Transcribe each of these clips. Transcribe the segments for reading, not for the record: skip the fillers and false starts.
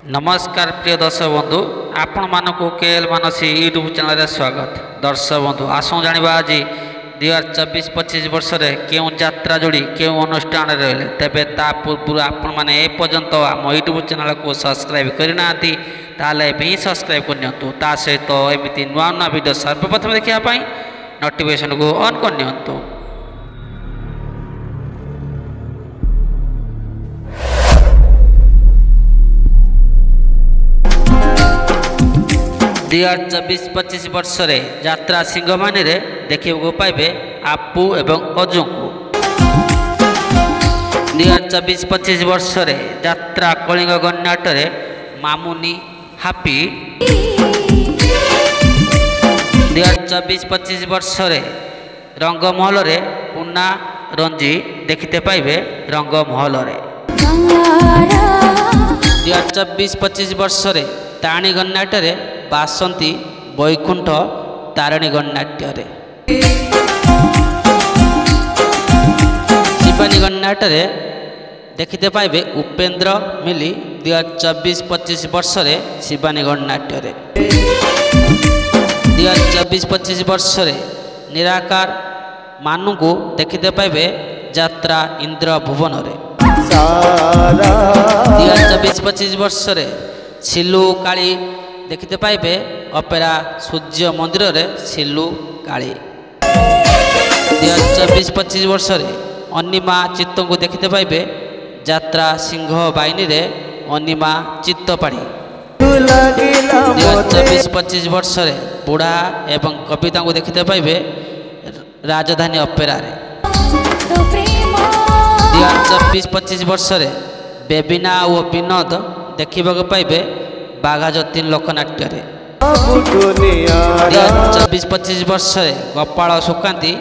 नमस्कार प्रिय दर्शक बंधु आपण मानक केएल मानसी यूट्यूब चैनल रे स्वागत। दर्शक बंधु आसो जानिबा आज 2024-25 वर्ष रे केउ यात्रा जोड़ी केउ अनुष्ठान रहले तेबे ता पूर्व आपण माने ए पर्यंत आम यूट्यूब चैनल को सब्सक्राइब करना ताले भी सब्सक्राइब करनियंतु ता सहित एमिति नुआ नुआ वीडियो सर्वप्रथम देखिया पई नोटिफिकेशन को ऑन करनियंतु। 2024-25 वर्ष रे यात्रा सिंहमानी रे देखिबा पाइबे आपू एवं अजू को। 2024-25 वर्ष रे यात्रा कलिंग गन्नाट रे मामुनी हापी। 2024-25 वर्ष रे रंगमहल रे पुना रंजी देखते पाइबे रंगमहल रे। 2024-25 वर्ष रे ताणी गन्नाट रे बासंती बैकुंठ तारिणी गणनाट्य रे। शिवानी गणनाट्य रे देखते पाइबे उपेंद्र मिली 2024-25 वर्ष रे शिवानी गणनाट्य रे। 2024-25 वर्ष रे निराकार मानु को देखते पाइबे यात्रा इंद्र भुवन रे। 2024-25 वर्ष रे सिलु काली देखते पाइबे अपेरा सूर्य मंदिर रे सिलु काली। 2024-25 वर्ष रे अनिमा चित्त को देखते पाइबे यात्रा सिंह बाहिनी रे अनिमा चित्तपाड़ी। 2024-25 वर्ष रे बुढ़ा एवं कविता को देखते पाइबे राजधानी अपेरा रे। 2024-25 वर्ष रे बेबिना और विनोद देखा पाइबे बाघा जतीन लोकनाट्य रे। 2024-25 वर्ष रे गोपाल सुकांती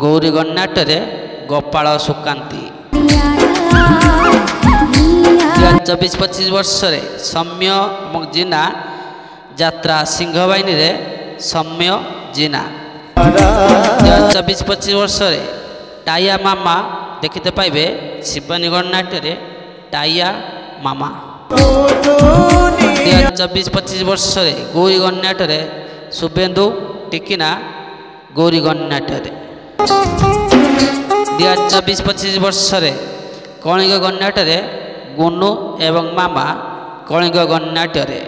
गौरी गणनाट्य रे गोपाल सुकांती। 2024-25 वर्ष रे सम्य जीना यात्रा सिंहबाहिनी रे सम्य जीना। 2024-25 वर्ष रे टाइया मामा देखते पाइबे शिवानी गणनाट्य रे टाइया मामा। 2024-25 वर्ष रे गौरी गणनाट्य रे शुभेन्दु टिकिना गौरी गणनाट्य रे। 2024-25 वर्ष रे कलिंग गणनाट्य रे गुनु एवं मामा कलिंग गणनाट्य रे।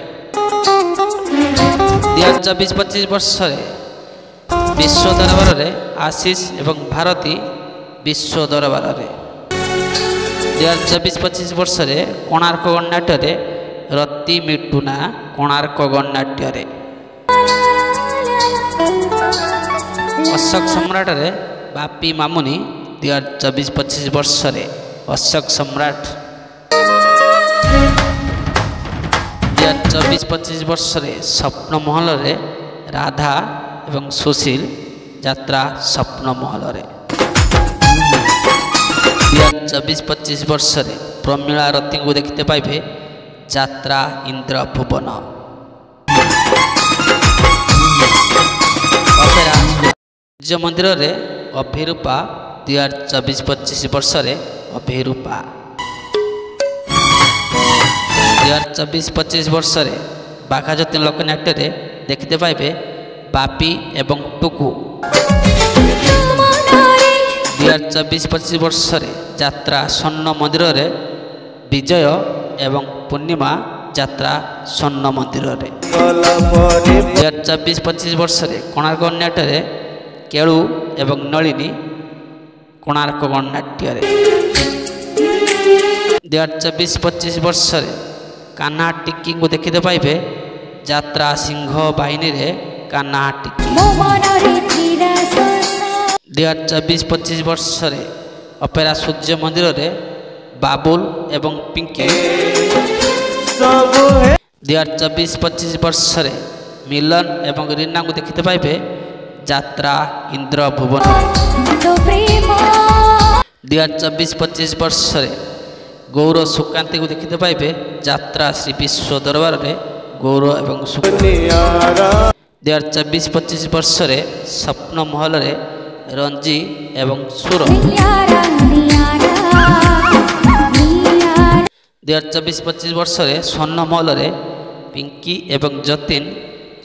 2024-25 वर्ष रे विश्व दरबार रे आशीष एवं भारती विश्व दरबार रे। 2024-25 वर्ष रे कोणार्क गणनाट्य रे रति मिटुना कोणार्क गणनाट्य रे। अशोक सम्राट रे बापी मामुनी 2024-25 वर्ष रे अशोक सम्राट। 2024-25 वर्ष रे स्वप्न महल रे राधा एवं सुशील यात्रा स्वप्न महल रे। 2024-25 वर्ष रे प्रमीला रति को देखते पाइबे यात्रा इंद्र भुवन। अपेरा सूर्य मंदिर रे अभिरूपा 2024-25 वर्ष रे अभिरूपा। 2024-25 वर्ष रे बाघा जतीन लोकनाट्य रे देखते पाइबे बापी एवं टुकु। 2024-25 वर्ष रे यात्रा स्वर्ण मंदिर रे विजय एवं पूर्णिमा यात्रा स्वर्ण मंदिर रे। 2024-25 वर्ष रे कोणार्क गणनाट्य रे केळू एवं नलिनी कोणार्क गणनाट्य रे। 2024-25 वर्ष रे कान्हा टिक्की को देखते पाइबे यात्रा सिंह बाहिनी रे कान्हा टिक्की। 2024-25 वर्ष रे अपेरा सूर्य मंदिर रे बाबुल एवं पिंकी। 2024-25 वर्ष रे मिलन एवं रीना को देखते पाइबे यात्रा इंद्र भुवन। 2024-25 वर्ष रे गौर सुकांती को देखते पाइबे यात्रा श्री विश्व दरबार रे गौर एवं सुकांती। 2024-25 वर्ष रे स्वप्न महल रे रंजी एवं सुर। 2024-25 ବର୍ଷରେ ସ୍ୱର୍ଣ୍ଣ ମହଲରେ ପିଙ୍କି ଏବଂ ଯତୀନ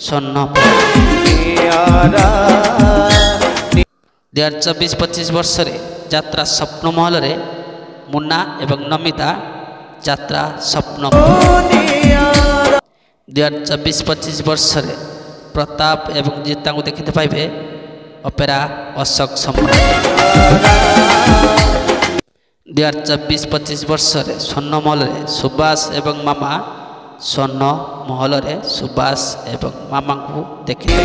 ସ୍ୱର୍ଣ୍ଣ 2024-25 ବର୍ଷରେ ଯାତ୍ରା ସ୍ୱପ୍ନ ମହଲରେ ମୁନା ଏବଂ ନମିତା ଯାତ୍ରା ସ୍ୱପ୍ନ। 2024-25 ବର୍ଷରେ ପ୍ରତାପ ଏବଂ ଜିତାଙ୍କୁ ଦେଖିତେ ପାଇବେ ଅପେରା ଅଶୋକ ସମ୍ରାଟ। 2024-25 ବର୍ଷରେ ସ୍ୱର୍ଣ୍ଣ ମହଲରେ ସୁବାସ ଏବଂ ମାମା ସ୍ୱର୍ଣ୍ଣ ମହଲରେ ସୁବାସ ଏବଂ ମାମାଙ୍କୁ ଦେଖିତେ